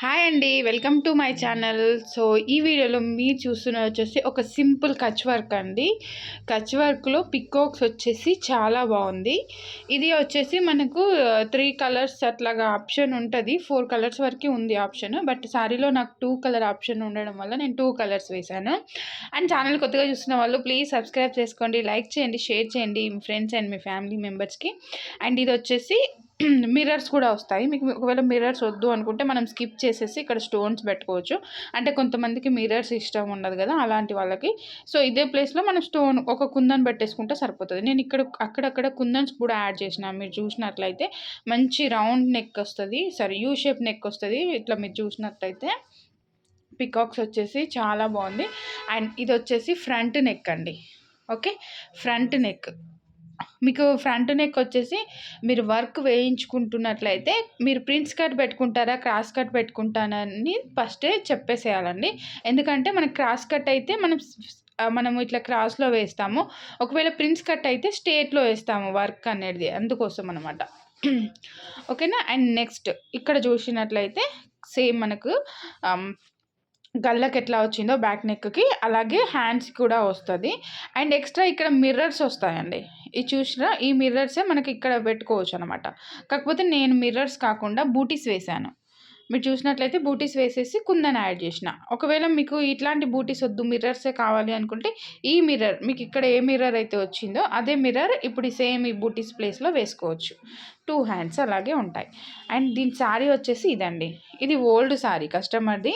Hi అండి. Welcome to my channel. So, ఈ వీడియోలో మీరు చూస్తున్నది వచ్చేసి ఒక సింపుల్ కచ్ వర్క్ అండి. కచ్ వర్క్‌లో పికాక్స్ వచ్చేసి చాలా బాగుంది. ఇది వచ్చేసి మనకు 3 కలర్స్ అట్లాగా ఆప్షన్ ఉంటది. 4 కలర్స్ వరకే ఉంది ఆప్షన్. బట్ సారీలో నాకు 2 కలర్ ఆప్షన్ ఉండడం వల్ల నేను 2 కలర్స్ వేశాను. అండ్ ఛానల్ కొత్తగా చూస్తున్న వాళ్ళు ప్లీజ్ సబ్స్క్రైబ్ చేసుకోండి, లైక్ చేయండి, షేర్ చేయండి మీ ఫ్రెండ్స్ అండ్ మీ ఫ్యామిలీ మెంబర్స్‌కి. అండ్ ఇది వచ్చేసి మిర్రర్స్ కూడా వస్తాయి. మీకు ఒకవేళ మిర్రర్స్ వద్దు అనుకుంటే మనం స్కిప్ చేసేసి ఇక్కడ స్టోన్స్ పెట్టుకోవచ్చు. అంటే కొంతమందికి మిర్రర్స్ ఇష్టం ఉండదు కదా, అలాంటి వాళ్ళకి. సో ఇదే ప్లేస్లో మనం స్టోన్ ఒక కుందన్ పెట్టేసుకుంటే సరిపోతుంది. నేను ఇక్కడ అక్కడక్కడ కుందన్స్ కూడా యాడ్ చేసిన. మీరు చూసినట్లయితే మంచి రౌండ్ నెక్ వస్తుంది, సారీ యూ షేప్ నెక్ వస్తుంది. ఇట్లా మీరు చూసినట్లయితే పికాక్స్ వచ్చేసి చాలా బాగుంది. అండ్ ఇది వచ్చేసి ఫ్రంట్ నెక్ అండి. Okay, front neck. మీకు ఫ్రంట్ నెక్ వచ్చేసి మీరు వర్క్ వేయించుకుంటున్నట్లయితే మీరు ప్రిన్స్ కట్ పెట్టుకుంటారా, క్రాస్ కట్ పెట్టుకుంటానని ఫస్టే చెప్పేసేయాలండి. ఎందుకంటే మనకి క్రాస్ కట్ అయితే మనము ఇట్లా క్రాస్లో వేస్తాము. ఒకవేళ ప్రిన్స్ కట్ అయితే స్ట్రేట్లో వేస్తాము వర్క్ అనేది, అందుకోసం అనమాట. ఓకేనా. అండ్ నెక్స్ట్ ఇక్కడ చూసినట్లయితే సేమ్ మనకు గళ్ళకి ఎట్లా వచ్చిందో బ్యాక్ నెక్కి అలాగే హ్యాండ్స్ కూడా వస్తుంది. అండ్ ఎక్స్ట్రా ఇక్కడ మిర్రర్స్ వస్తాయండి. ఇది చూసినా ఈ మిర్రర్సే మనకి ఇక్కడ పెట్టుకోవచ్చు అనమాట. కాకపోతే నేను మిర్రర్స్ కాకుండా బూటీస్ వేశాను. మీరు చూసినట్లయితే బూటీస్ వేసేసి కుందన్ యాడ్ చేసిన. ఒకవేళ మీకు ఇట్లాంటి బూటీస్ వద్దు, మిర్రర్సే కావాలి అనుకుంటే ఈ మిర్రర్ మీకు ఇక్కడ ఏ మిర్రర్ అయితే వచ్చిందో అదే మిర్రర్ ఇప్పుడు సేమ్ ఈ బూటీస్ ప్లేస్లో వేసుకోవచ్చు. 2 హ్యాండ్స్ అలాగే ఉంటాయి. అండ్ దీని శారీ వచ్చేసి ఇదండి. ఇది ఓల్డ్ శారీ, కస్టమర్ది,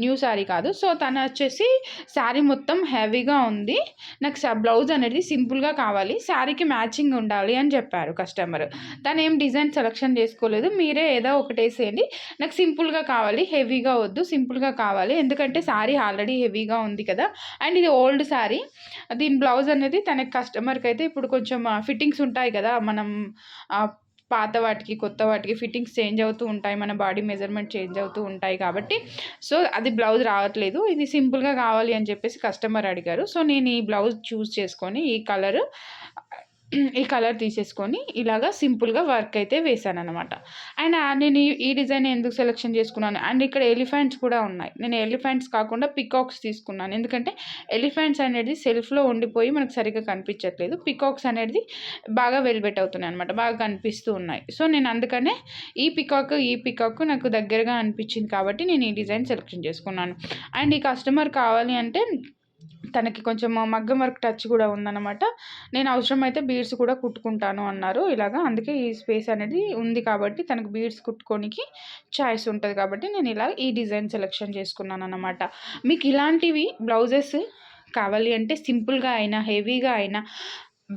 న్యూ శారీ కాదు. సో తను వచ్చేసి శారీ మొత్తం హెవీగా ఉంది, నాకు బ్లౌజ్ అనేది సింపుల్గా కావాలి, శారీకి మ్యాచింగ్ ఉండాలి అని చెప్పారు కస్టమర్. తను ఏం డిజైన్ సెలెక్షన్ చేసుకోలేదు, మీరే ఏదో ఒకటి వేసేయండి, నాకు సింపుల్గా కావాలి, హెవీగా వద్దు, సింపుల్గా కావాలి, ఎందుకంటే శారీ ఆల్రెడీ హెవీగా ఉంది కదా. అండ్ ఇది ఓల్డ్ శారీ. దీని బ్లౌజ్ అనేది తనకి కస్టమర్కి అయితే ఇప్పుడు కొంచెం ఫిట్టింగ్స్ ఉంటాయి కదా, మనం పాత వాటికి కొత్త వాటికి ఫిట్టింగ్స్ చేంజ్ అవుతూ ఉంటాయి, మన బాడీ మెజర్మెంట్ చేంజ్ అవుతూ ఉంటాయి కాబట్టి సో అది బ్లౌజ్ రావట్లేదు, ఇది సింపుల్గా కావాలి అని చెప్పేసి కస్టమర్ అడిగారు. సో నేను ఈ బ్లౌజ్ చూస్ చేసుకొని ఈ కలర్ తీసేసుకొని ఇలాగా సింపుల్గా వర్క్ అయితే వేసాను అనమాట. అండ్ నేను ఈ డిజైన్ ఎందుకు సెలెక్షన్ చేసుకున్నాను, అండ్ ఇక్కడ ఎలిఫెంట్స్ కూడా ఉన్నాయి. నేను ఎలిఫెంట్స్ కాకుండా పికాక్స్ తీసుకున్నాను, ఎందుకంటే ఎలిఫెంట్స్ అనేది సెల్ఫ్లో ఉండిపోయి మనకు సరిగ్గా కనిపించట్లేదు, పికాక్స్ అనేది బాగా వెల్వెట్ అవుతున్నాయి అనమాట, బాగా కనిపిస్తూ ఉన్నాయి. సో నేను అందుకనే ఈ పికాక్ నాకు దగ్గరగా అనిపించింది కాబట్టి నేను ఈ డిజైన్ సెలెక్షన్ చేసుకున్నాను. అండ్ ఈ కస్టమర్ కావాలి అంటే తనకి కొంచెం మగ్గం వర్క్ టచ్ కూడా ఉందన్నమాట. నేను అవసరమైతే బీడ్స్ కూడా కుట్టుకుంటాను అన్నారు ఇలాగా. అందుకే ఈ స్పేస్ అనేది ఉంది కాబట్టి తనకు బీడ్స్ కుట్టుకోనికి చాయిస్ ఉంటుంది కాబట్టి నేను ఇలా ఈ డిజైన్ సెలెక్షన్ చేసుకున్నాను అన్నమాట. మీకు ఇలాంటివి బ్లౌజెస్ కావాలి అంటే సింపుల్గా అయినా హెవీగా అయినా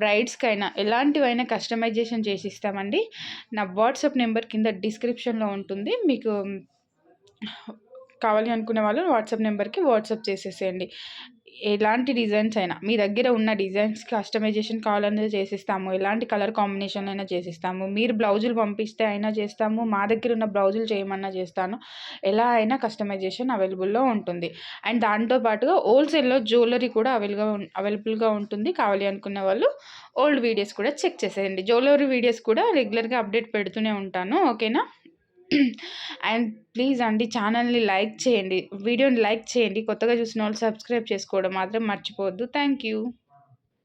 బ్రైడ్స్కైనా ఎలాంటివైనా కస్టమైజేషన్ చేసి ఇస్తామండి. నా వాట్సాప్ నెంబర్ కింద డిస్క్రిప్షన్లో ఉంటుంది. మీకు కావాలి అనుకునే వాళ్ళు వాట్సాప్ నెంబర్కి వాట్సాప్ చేసేసేయండి. ఎలాంటి డిజైన్స్ అయినా మీ దగ్గర ఉన్న డిజైన్స్ కస్టమైజేషన్ కావాలనేది చేసిస్తాము, ఎలాంటి కలర్ కాంబినేషన్ అయినా చేసిస్తాము, మీరు బ్లౌజులు పంపిస్తే అయినా చేస్తాము, మా దగ్గర ఉన్న బ్లౌజులు చేయమన్నా చేస్తాను, ఎలా అయినా కస్టమైజేషన్ అవైలబుల్లో ఉంటుంది. అండ్ దాంతోపాటుగా హోల్సేల్లో జ్యువెలరీ కూడా అవైలబుల్గా ఉంటుంది. కావాలి అనుకునే వాళ్ళు ఓల్డ్ వీడియోస్ కూడా చెక్ చేసేయండి. జ్యువెలరీ వీడియోస్ కూడా రెగ్యులర్గా అప్డేట్ పెడుతూనే ఉంటాను. ఓకేనా. అండ్ ప్లీజ్ అండి ఛానల్ని లైక్ చేయండి, వీడియోని లైక్ చేయండి, కొత్తగా చూసిన వాళ్ళు సబ్స్క్రైబ్ చేసుకోవడం మాత్రం మర్చిపోవద్దు. Thank you.